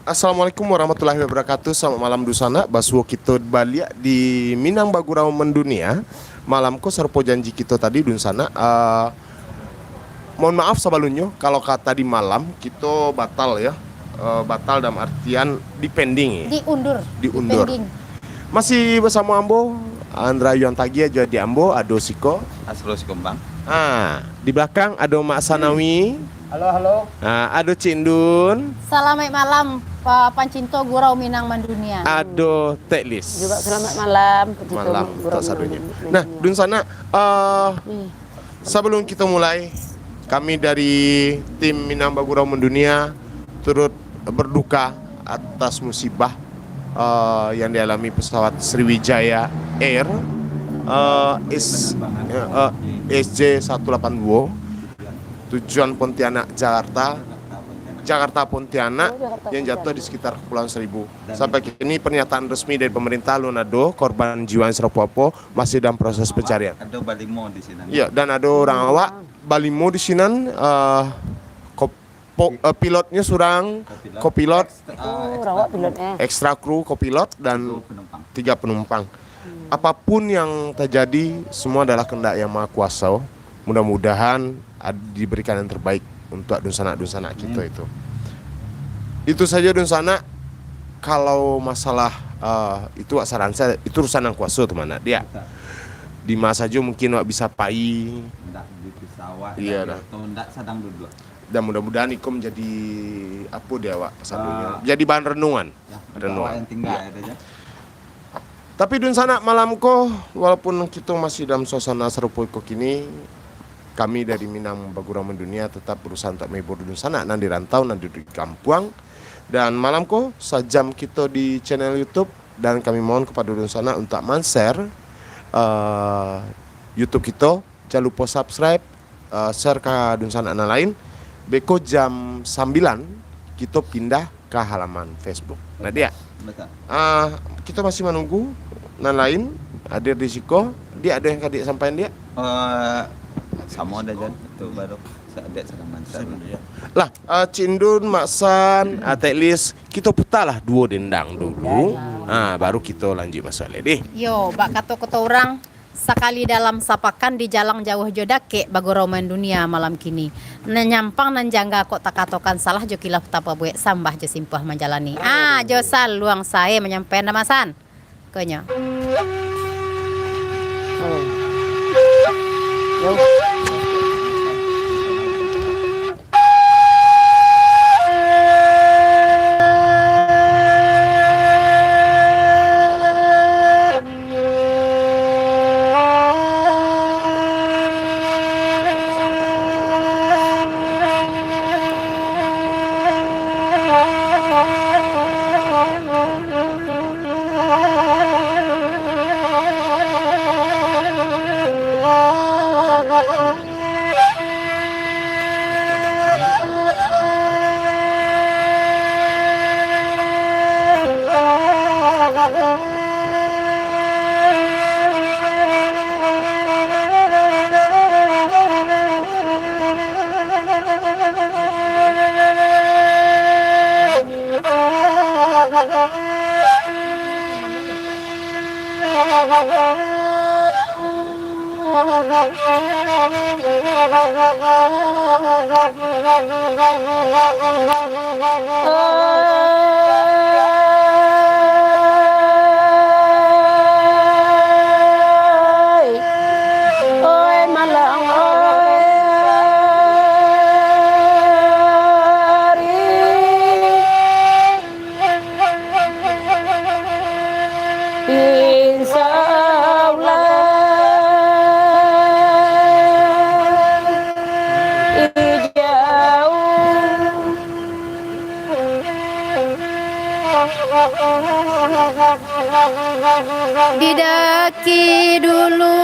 Assalamualaikum warahmatullahi wabarakatuh. Selamat malam dusana basuo kita balik di Minang Bagurau Mendunia. Malamku serpo janji kita tadi dusana. Mohon maaf sebelumnya kalau kata di malam kita batal ya. Batal dalam artian dipending. Diundur. Dipending. Masih bersama Ambo, Andra Yuantagia jadi Ambo, Ado Siko, Asro Sikombang. Di belakang ada Mak Sanawi. Halo. Ado Cindun. Selamat malam Pak Pancinto Gurau Minang Mendunia. Ado Teklis. Juga selamat malam. Malam tak sadunya. Nah, dun sana sebelum kita mulai, kami dari tim Minang Bagurau Mendunia turut berduka atas musibah yang dialami pesawat Sriwijaya Air SJ182 tujuan Pontianak Jakarta Pontianak yang jatuh di sekitar Kepulauan Seribu. Sampai kini pernyataan resmi dari pemerintah Lunado korban jiwa Seropopo masih dalam proses pencarian. Ada balimo di sini. Iya, dan ada orang awak balimo di sini. Pilotnya surang, kopilot, ekstra kru, kopilot dan 3 penumpang. Apapun yang terjadi, semua adalah kehendak Yang Maha Kuasa. Mudah-mudahan diberikan yang terbaik untuk dunsana kita itu. Itu saja dunsana. Kalau masalah itu saran saya itu urusan yang kuasa teman dia. Di masa saja mungkin wak bisa pai. Di pesawat. Iya dah. Ndak sedang duduk. Dan mudah-mudahan itu menjadi apa dia wak sadunya. Jadi bahan renungan. Renungan yang tinggal aja. Tapi dunsana malamko walaupun kita masih dalam suasana serupa kini, kami dari Minang Bagurau Mendunia tetap berusaha untuk menghibur dunsana nan di rantau nan di kampung. Dan malamko sajam kita di channel YouTube dan kami mohon kepada dunsana untuk share YouTube kita. Jangan lupa subscribe, share ke dunsana lain. Beko jam 9 kita pindah ke halaman Facebook. Nah dia. Betul. Kita masih menunggu nan lain hadir di Siko. Dia ada yang kadik sampaikan dia? Sama ada jan itu baru ada serangan ya. Lah, Cindun, Maksan, Teklis, kita putalah 2 dendang dulu. Baru kita lanjut masalah deh. Yo, bak kata orang sekali dalam sapakan di jalang jauh jodake Bagurau Mendunia malam kini. Nenyampang nan jangga kok takatokan salah jo kilaf tapa buek sambah jo simpah menjalani. Jo sal luang saya menyampaikan namasan. Konya. ôi mà lặng ơi sao Didaki dulu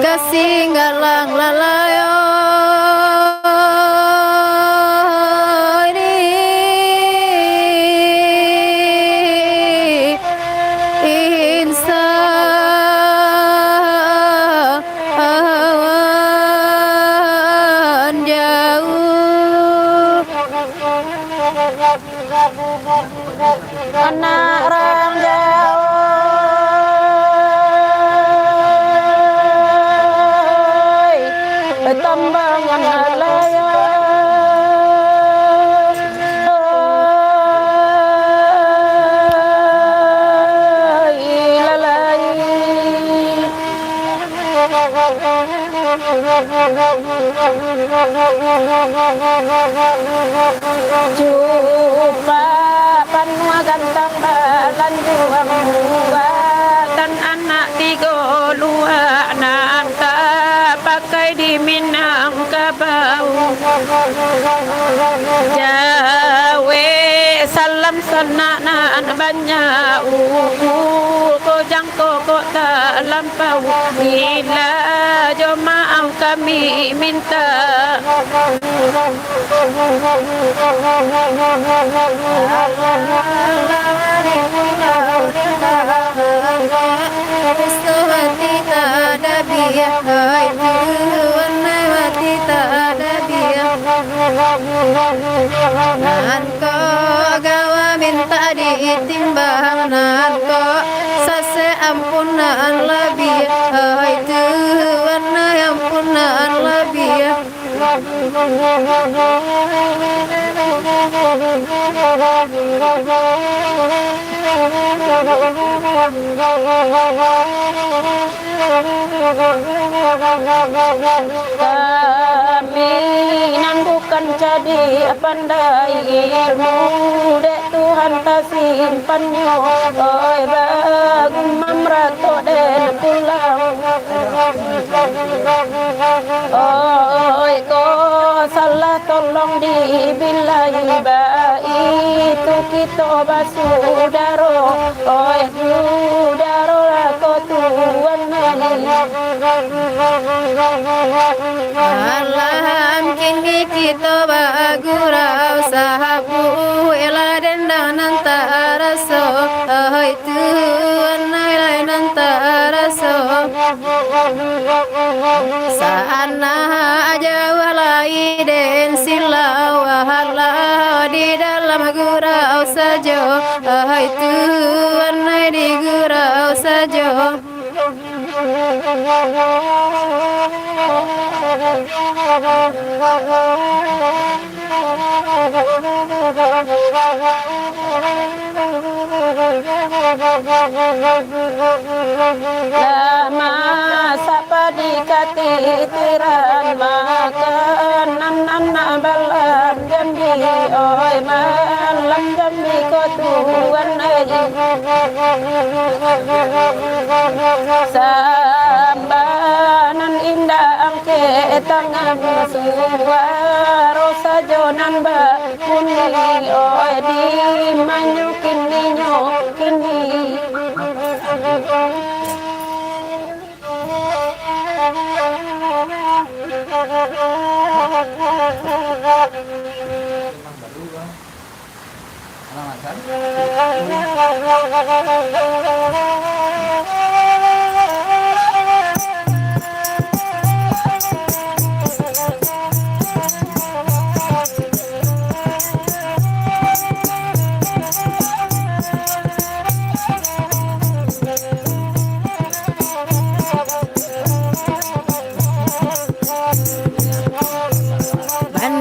kasih galang lalayo ini insan jauh anak orang jauh tambangan alaya Jumpa panua gantang balan juang dua dan anak tiga lua nanta pakai di Minangkabau Jawe salam senanan banyak kojang kok tak lampau bila jemaah kami minta Mustahati tak ada biar hai warna mati tak ada biar nan ko gawa minta ditimbang nan ko sase ampunan lebih hai warna ampunan lebih kami nan bukan jadi pandai ilmu dek Tuhan tak simpannya oi bagu mamrato den pulang oi ko salah tolong dibilai itu kita basudaro oi sudaro ko tuan alam kini kita bagurau sahabu ela dendang nantara so hai tuan nai nantara so sana jauh lai den silau wahala di dalam gurau saja hai tuan nai di gurau saja lama sapa dikati tiran makan anak balan jambi oi malam jambi ko tuan sambanan indah angke tangan suara sajonan ba kuni oi di manyukin kini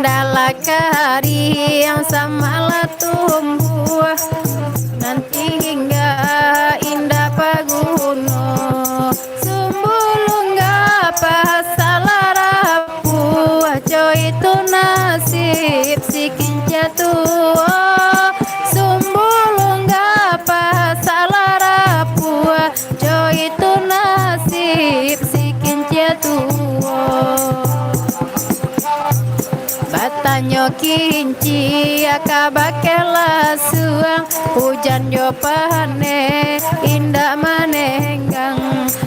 indah kari yang samalah tumbuh nanti hingga indah paguno sumbulung apa salah rapuh jo itu nasib si kinca tua sumbulung apa salah rapuh jo itu nasib si kinca tua batanyo kinci akabakela suang hujan jo pane indah manenggang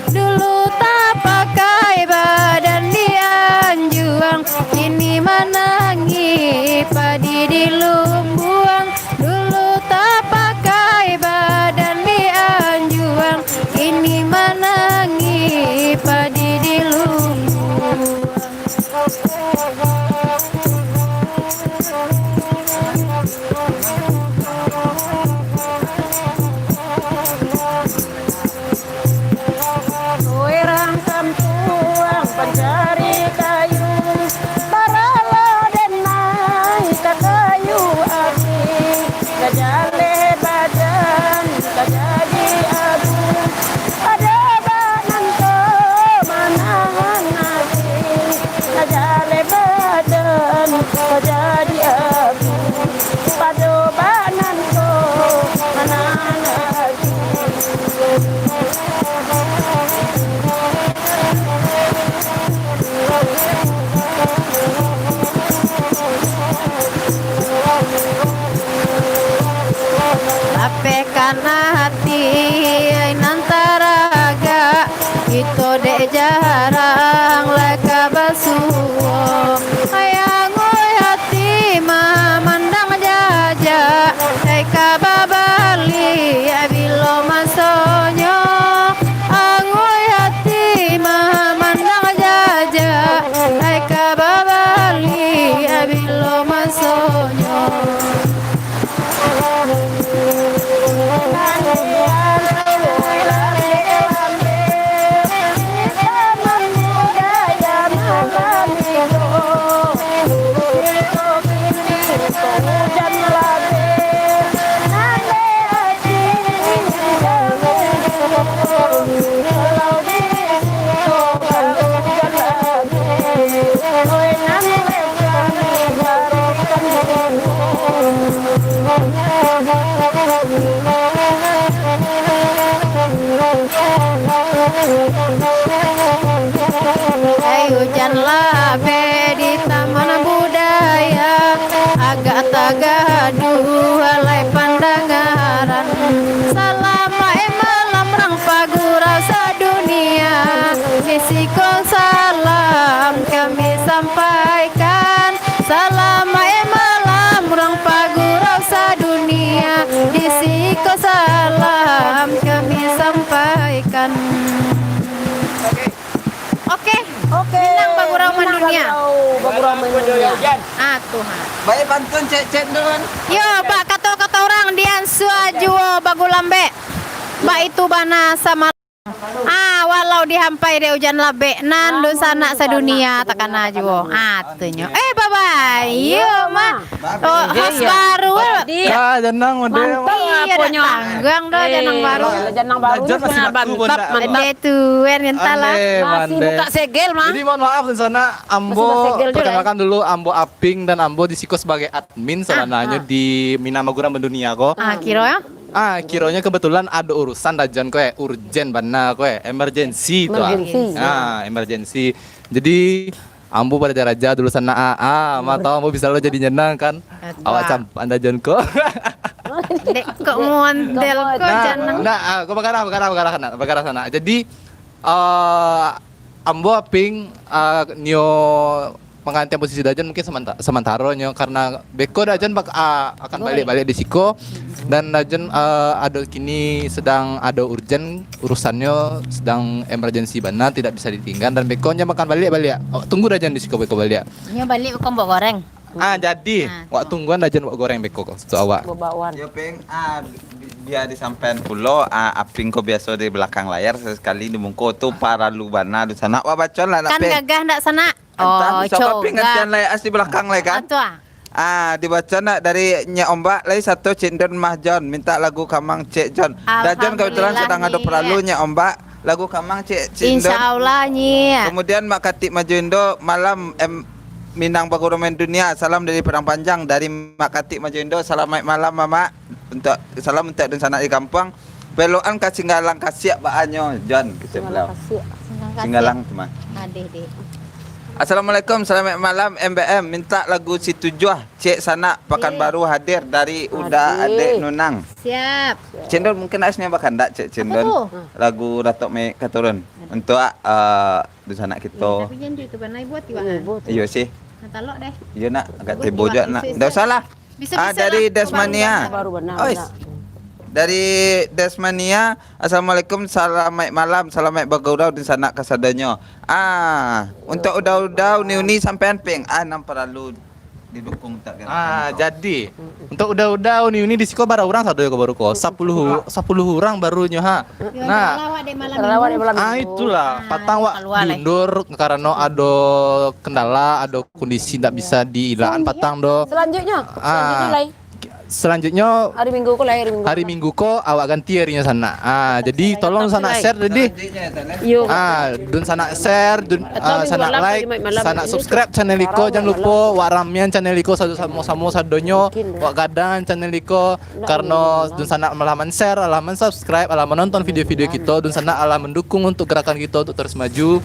dulu tak pakai badan dianjuang kini menangi padi di lumbuang dulu tak pakai badan dianjuang kini menangi padi di lumbuang. Orang kampung pencari kayu Barala dan naik ke kayu api Gajale badan jadi abu Ada badan ko manahan nasi Gajale badan jadi abu Pada badan ko manahan nasi Sapekan hati nantaraga itu dek jarang leka basuo ayang oi hati mandang jaja leka babali bilo masonyo angoi hati mandang jaja leka babali bilo masonyo hujan labe di taman budaya agak tagaduh alai pandangaran salam malam rang pagura sadunia fisiko salam kami sampaikan salam malam rang pagura sadunia fisiko salam kami sampaikan. Oke. Minang Baguraman dunia. Baguraman dunia. Ah Tuhan. Baik pantun cek dulu. Yo, Pak kata orang dian suajuo bagulambe. Mbak itu bana sama walau dihampai de hujan labe nan do sana sadunia takana juo. Tunyo. Bye-bye. Yo, Ma. Host baru. Janang model. Iya, tanggang dah janang baru. Janang baru Masih mantap. Ade tuen ngentala. Masih buka segel mah. Jadi mohon maaf di sana Ambo Masih bersegel juga, perkenalkan dulu Ambo Aping dan Ambo disiko sebagai admin sebenarnya di Minamagura Mendunia kok. Kiro ya. Kironya kebetulan ada urusan dajan kowe urgent bana kowe emergency tuh. Emergency. Jadi Ambo pada raja dulu sana mata Ambo bisa lo jadi nyenang kan. Awak campan dajan kok. Dek kok mondel kok janang. Kok bakara sana. Jadi Ambo Aping nyo penggantian posisi dajan mungkin sementara nyo karena beko dajan akan balik di siko dan dajan ada kini sedang ada urgent urusannya sedang emergency bana tidak bisa ditinggal dan bekonya makan balik ya. Tunggu dajan di siko beko balik. Nyo balik bukan mbok goreng. Jadi wak tungguan dajan wak goreng beko kok itu awak. Yo peng dia di sampean pulau Aping ko biasa di belakang layar sesekali di mungko tu para lubana di sana wah bacon lah Kan gagah ndak sana. Oh, Coba pengertian coga. lay as di belakang lay kan. Itu ah. Dibaca nak dari Nya Ombak lay satu Cik Don Mah John minta lagu Kamang Cik John. Dan John kebetulan Alhamdulillah, sedang ada Nyi. perlu Nya Ombak lagu Kamang Cik Don. Insya Allah Nyi. Kemudian Mak Katik Maju Indo malam Minang Bagoromen Dunia. Salam dari Padang Panjang dari Mak Katik Maju Indo. Selamat malam Mama. Salam untuk dan sanak di kampung. Beloan ka Singgalang Kasiak baanyo John kita belau. Singgalang teman. Adeh. Assalamualaikum, selamat malam MBM. Minta lagu Si Tujuh Cik Sana Pekanbaru hadir dari Uda Adik Nunang. Siap. Cendol mungkin asnya bahkan tak Cik Cendol. tuh? Lagu Datuk Me Katurun. Untuk di sana kita. Tapi jangan itu banai buat tiwaan. Iya sih. Natalok deh. Iya nak agak Buat tebojak tiwaan, nak. isu-isu. Enggak usah lah. Bisa-bisa Dari lah, Desmania. Baru benar. Ois. Dari Desmania, Assalamualaikum, selamat malam, selamat bergaurau di sana kasadanya. Untuk udau-udau ni sampean peng, nam perlu didukung tak Jadi untuk udah Uni di siko bara orang sado baru ko 10 orang barunya ha. Nah, lawak deh malam Terawat di minggu. malam itulah patang wak keluar, diundur karena ada kendala, ada kondisi tidak bisa diilaan patang do. Selanjutnya lay. Selanjutnya Hari Minggu ko lay hari Minggu ko awak ganti harinya sana. Jadi tolong sana share jadi. Yo. Dun sana share, dun sana malam, like, malam. sana subscribe channel iko, jangan lupa wak ramian channel iko sama sadonyo, wak gadang channel iko karena dun sana alaman share, alaman subscribe, alaman nonton video-video kita, dun sana alaman mendukung untuk gerakan kita untuk terus maju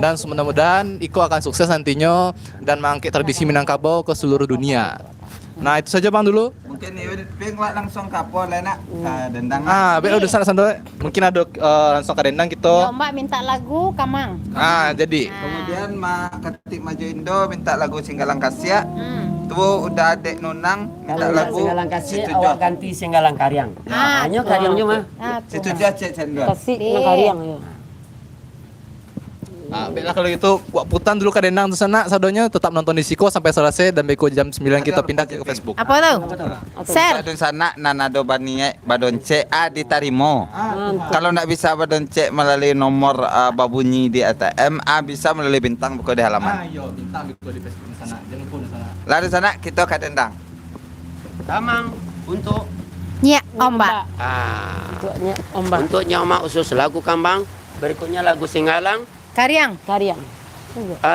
dan mudah-mudahan iko akan sukses nantinya dan mengangkat tradisi Minangkabau ke seluruh dunia. Nah itu saja bang dulu. Mungkin ni peng wak langsung kapol lah nak. Dendang. Biar udah sana mungkin ada langsung ke dendang Ya, kita. Mbak minta lagu Kamang. Jadi Kemudian Mak Katik Maju Indo minta lagu Singgalang Kasiak. Hmm. Tu udah Adik Nunang minta Kalau lagu Singgalang Si kasih Tujuh. awak ganti Singgalang Karyang. Hanya Karyangnya mah. Si Tujuh Cik Cendol. Kasih na karyang yo. Baiklah kalau gitu, wak putan dulu ke dendang di sana, sadonya tetap nonton di Siko sampai selesai dan beko jam 9 kita pindah ke Facebook. Apa tuh? Share. Badon sana nanado baniye badonce ditarimo. Kalau nak bisa badonce melalui nomor babunyi di ATM, bisa melalui bintang buku di halaman. Ayo, bintang beko di Facebook di sana. Jangan lupa di sana. Lalu sana kita ke dendang. Tamang untuk Nyak Ombak. Untuknya ombak untuknya Oma usus lagu Kambang. Berikutnya lagu Singgalang. Karyang. karyang.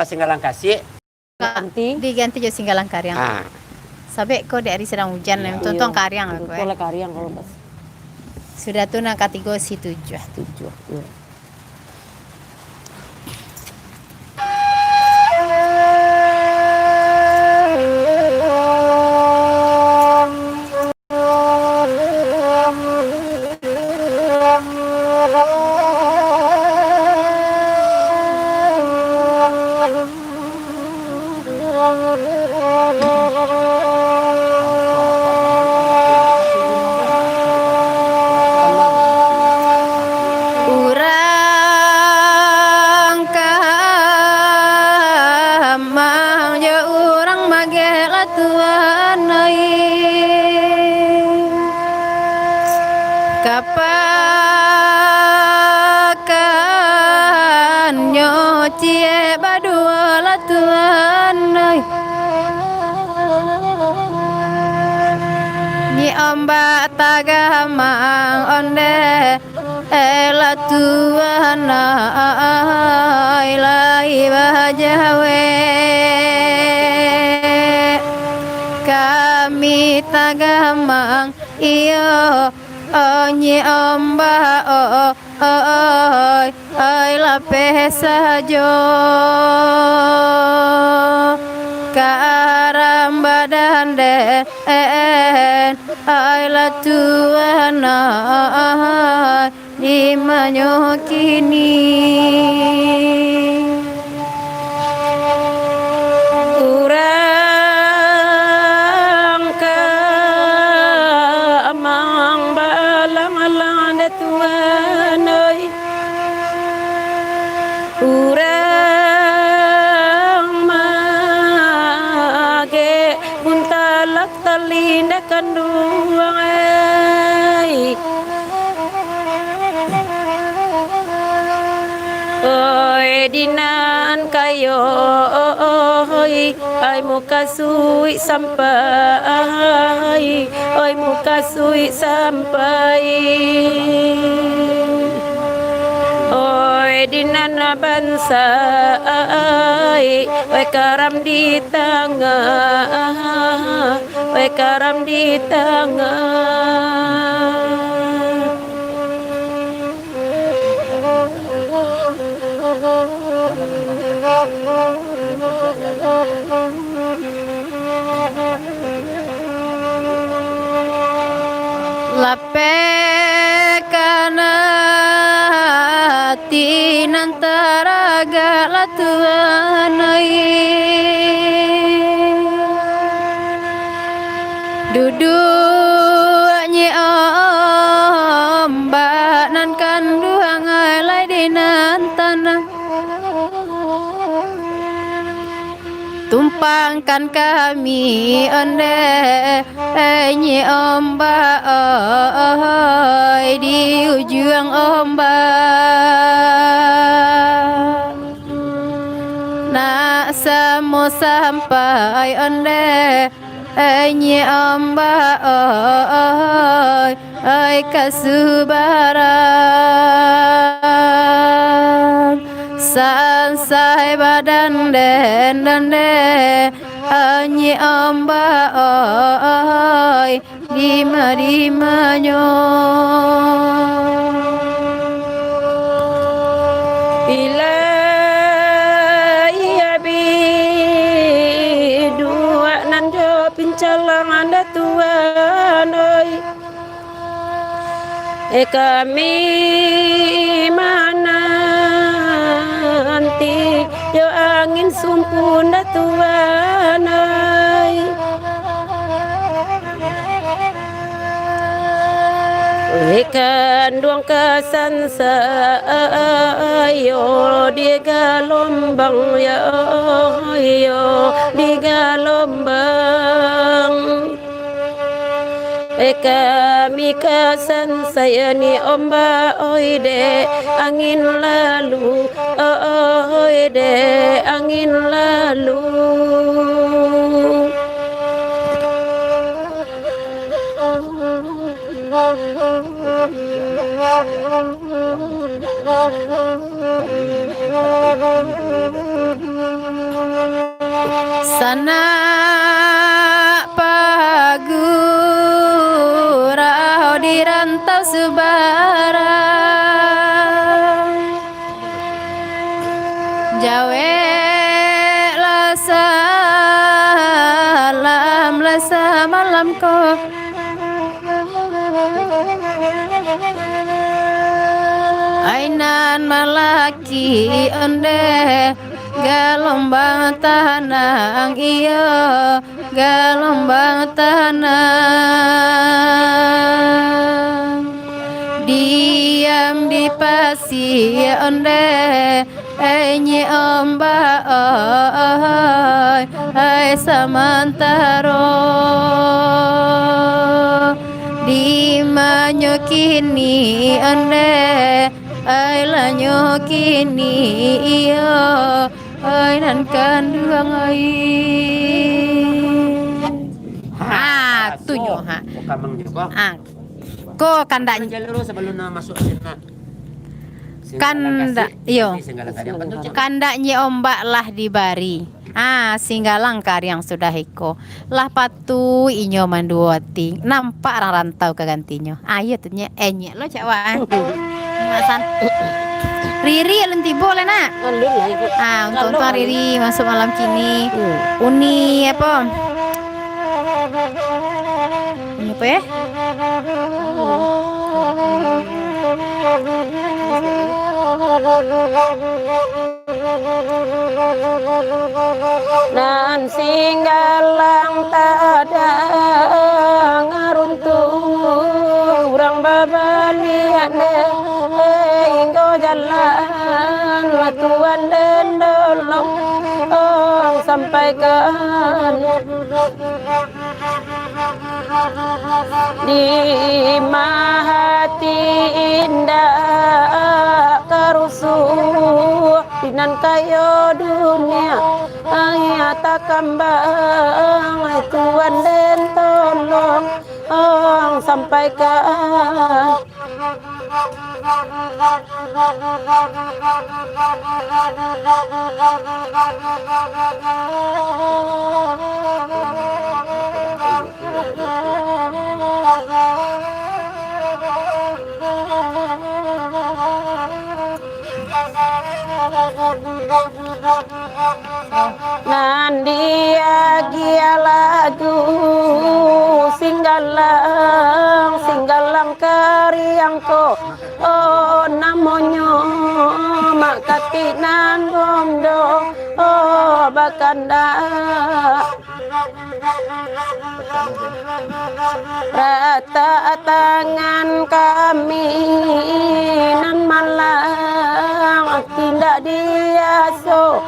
Singgalang kasih. Ganti. Diganti jadi Singgalang Karyang. Sabek ko dari sedang hujan yang tonton Karyang aku. Kalau karyang kalau pas Sudah tuh nak kategori si 7. 7. Yo. Urang kamang je urang magela tuan kapakan nyocie badua la tuan ni ombak tagamang onde ela tuana ilai bajawe kami tagamang iyo onyi omba oi la pesajo karam badan de ai la tuana di manyo kini urang ka amang balang-alang de tuanoi urang mage buntalak talinda kanduang ai Oi dinan kayo Ai muka suwi sampai, ai muka suwi sampai. Oi dinana bangsa, oi karam di tengah, oi karam di tengah. Lape kana hati nantara gala tuanai duduknya ombak nan kanduang alai di nan tanah tumpangkan kami onde nyi ombak oi di ujung ombak nak samo sampai onde nyi ombak oi kasubaran sansai badan den nyi ombak oi lima-limanya Bila ia dua nan jo pincalang anda tuan oi kami mana nanti yo angin sumpun da tuan oi ikan duang kesan yo di galombang ya yo di galombang kami kesan saya ni ombak oi de angin lalu oi de angin lalu sana pagurau di rantau sebarang jawe lasa malam ko ainan malaki onde galombang tanang iyo galombang tanang diam di pasir onde nyi ombak oi samantaro di manyo kini onde ai lanyo kini iyo ai nan kanduang ai ha tunyo ha Kamang juga. ko kanda Jalur sebelum masuk sana. kanda iyo kanda nyi ombak lah di bari singgalang yang sudah hiko lah patu inyo manduoti nampak rantau kegantinyo ayo tuh nye lo cawa masan Riri lenti boleh nak untuk Riri masuk malam kini uni apa uni apa ya nan singgalang tak ada ngaruntung urang babaliane hingga jalan latuan dan dolong sampaikan di hati indah kerusuh pinan kayo dunia ayata kambang Tuhan den tolong sampaikan Nandi agia lagu singgalang kariangko namonyo makati nan bondo bakanda rata tangan kami nan malang tindak diaso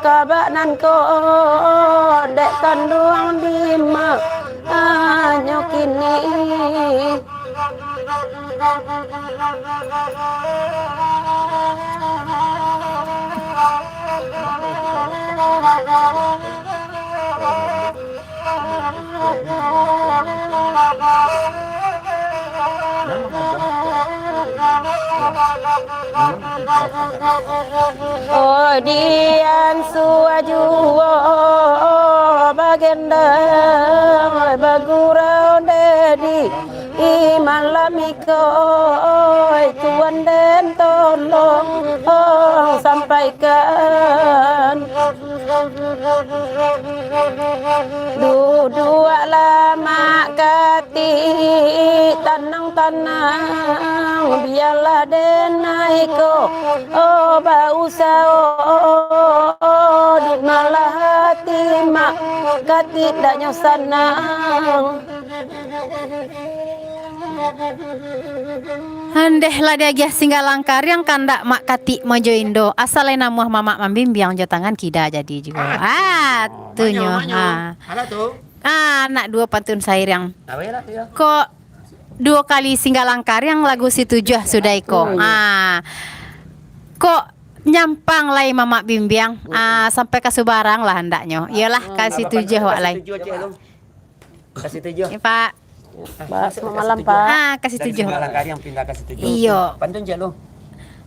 kabanan ko dek kandung dima nyokini dian suajuwo bagendang bagurau dedi imalamiko Tuhan den tolong sampaikan dua lama kati tanang biarlah denaiko bau sao malah hati mak kati daknya sanang Handeh lah dia singgalang yang kandak mak kati mojo Indo asalnya namuah mama mambimbiang jo tangan kida jadi juga tunyo anak dua pantun sair yang kok 2 kali singgalang yang lagu situ sudah iko kok nyampang lai mama bimbiang sampai ke Subarang lah hendaknya iyalah kasih 7 wak lai Kasih 7. Pak malam Pak kasih 7 Yang pindah kasih 7. Iyo. Pantun je lo.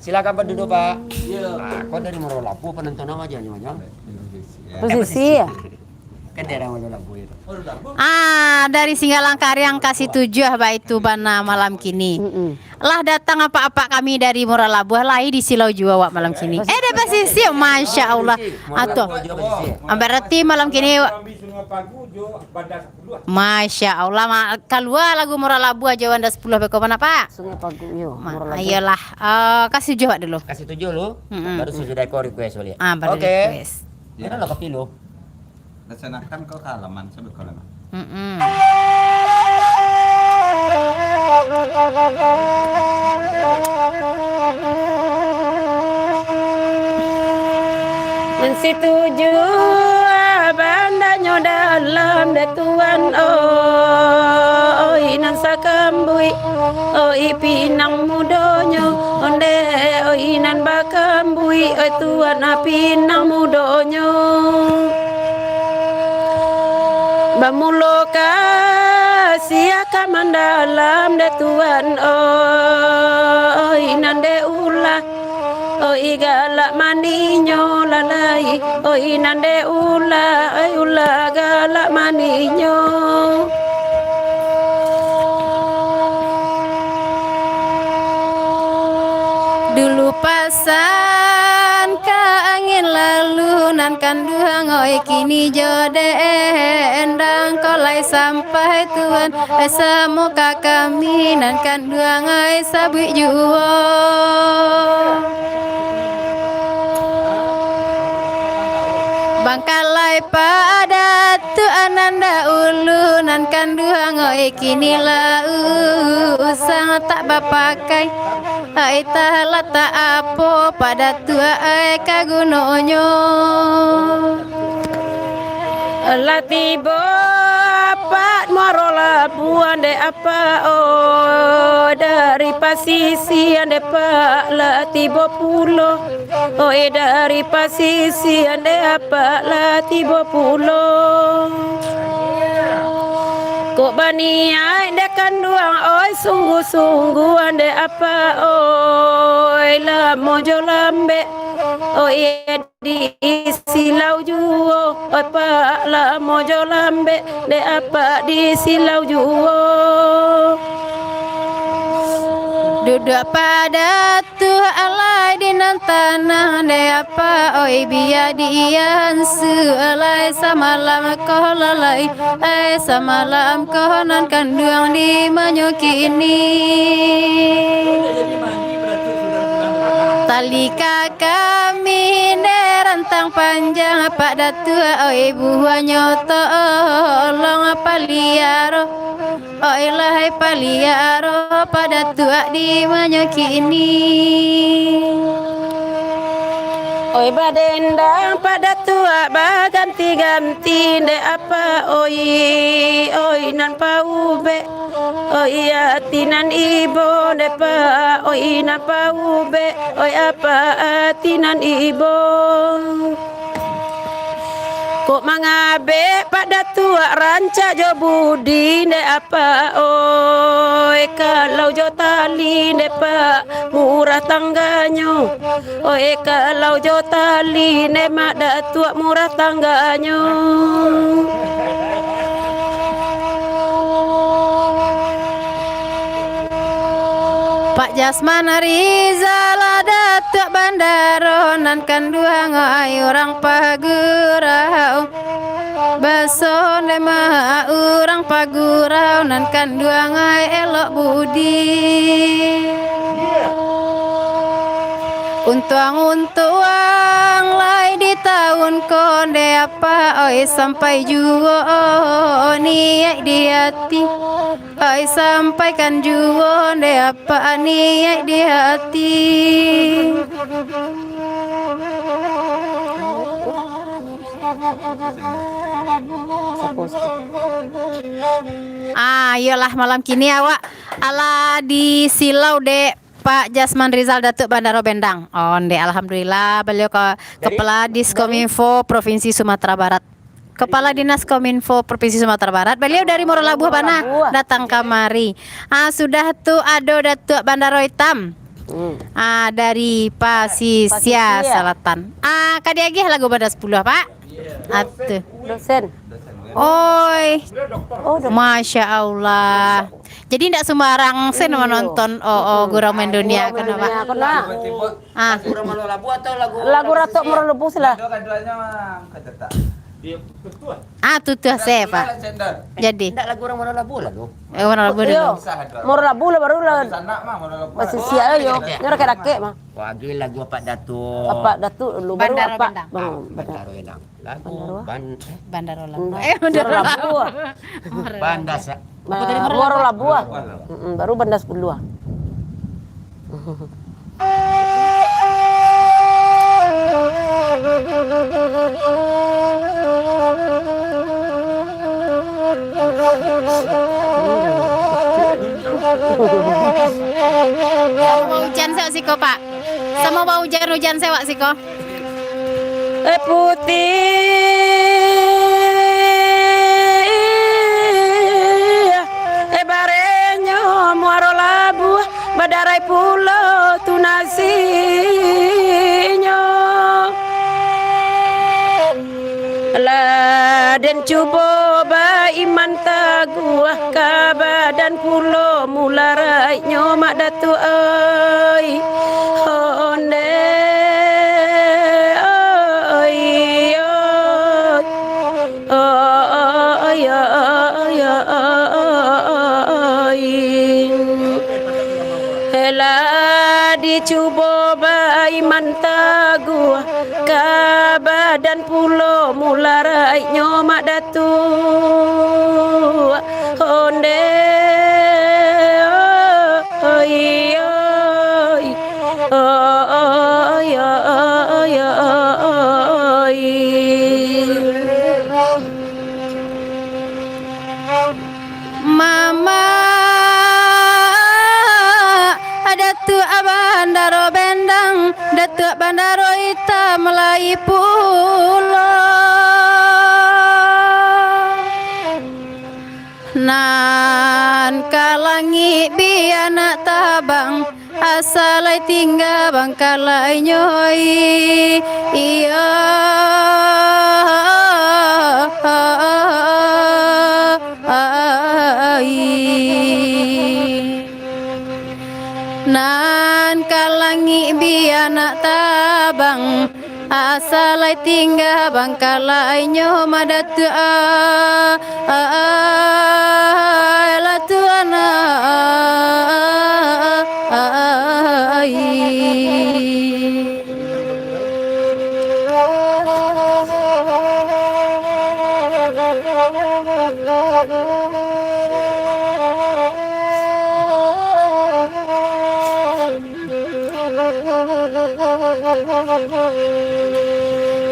Silakan Pak duduk Pak. Kau dari Morolapu penonton aja nyonya. posisi ya Kan daerah Morolapu itu. dari Singgalang yang kasih 7 itu bana malam kini. Lah datang apa-apa kami dari Moralabuh lai di Silau Jua wak malam kini. Ada posisi Masya Allah. Atuh. Berarti malam kini Masya Allah keluar lagu Moralabuh aja wanda 10 beko mana Pak? Sungai Pagu yo Ayolah kasih 7 dulu. Kasih 7 lo. Baru sudah ikut request boleh. Baru request. Mana lo kopi lo? Laksanakan kau ke halaman, sambil ke halaman. Mensetuju bandanya dalam detuan inan sakambui pinang mudonyo onde inan bakambui tuan pinang mudonyo bamulo kasih akan dalam detuan inan de ulah galak maninyo lalai inande ula galak maninyo dulu pasan ke angin lalu nan kanduang kini jode endang kolai sampai tuan semoga kami nan kanduang sabui juo bangkalai pada tu ananda ulu nan kanduang kini lau usang tak bapakai Aita lata apo pada tua kagunonyo latibo apa marola buan de apa dari pasisi ande pak latibo pulo oi dari pasisi ande apa lah tiba pulau. Kok bani ai dek kanduang oi sungguh-sungguh ande apa oi la mojo lambe oi di silau juo oi pa la mojo lambe de apa di silau juo. Duduk pada tuh alai di nan tanah de apa oi biya dian su alai samalam kau lalai samalam kau nan kanduang di manyoki ini. Talika kami rantang panjang pada tua oi buah nyoto long paliaro oi lahai paliaro pada tua di manyoki ini. Oi badendang pada tua baganti-ganti de apa oi nan paube oi atinan ibo de pa oi nan paube oi apa atinan ibo. Kok mangabe pada tua ranca jo budi ne apa oi kalau jo tali ne pa murah tangganya oi kalau jo tali ne mada tua murah tangganya. Pak Jasman Rizal Datuk Bandaro nan kanduang ai orang pagurau baso nema orang pagurau nan kanduang ai elok budi. Untuang lai di tahun konde apa oi sampai juo niat di hati oi sampaikan juo de apa niat di hati. Iyalah malam kini awak ala di silau de Pak Jasman Rizal Datuk Bandaro Bendang. Alhamdulillah beliau Kepala Diskominfo Provinsi Sumatera Barat. Kepala Dinas Kominfo Provinsi Sumatera Barat. Beliau dari Morolabuh Bana datang kamari. Sudah tu ado Datuk Bandaro Hitam. Dari Pasisia Selatan. Kadiagi lagu pada 10 Pak. Atuh. Dosen. Oi. Masya Allah. Jadi tidak sembarang sen menonton Gurau Main Dunia kenapa? Lagu Ratu Morolabuh sila. Tuh saya Pak. Jadi. Tidak lagu orang Morolabuh lah tu. Morolabuh dulu. Morolabuh lah baru lah. Masih siapa yo? Nyora kaki mah. Wah, dia lagu apa Datuk? Apa Datuk lu baru Bandaro apa? Bendang. Bandaro Enang. Lagu Bandaro Morolabuh. Bandas. Morolabuh. Baru Bandas 10. Mau hujan sewak siko Pak. Sama mau hujan sewak siko. Putih barenyo Morolabuh badarai pulau tunasinya Laden cubo ba iman taguah kabadan pulo mularai nyomak datu ai honde oi oi oi hela dicubo ba iman taguah kabadan pulo mularai nyomak datu honde oi oi oi oi Mama Datuk Bandaro Bendang Datuk Bandaro ai pulo nan kalangi biana tabang asalai tinggal bangkalai nyoi iya nan kalangi biana tabang asalai tinggal bangkalai nyo madatu la tuana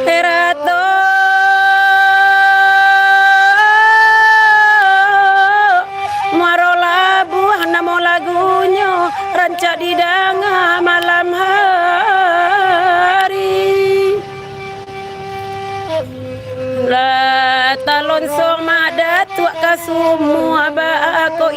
Herato Marola buah namo lagunya rancak didanga malam hari La talon song madat tuak kasumua ba ako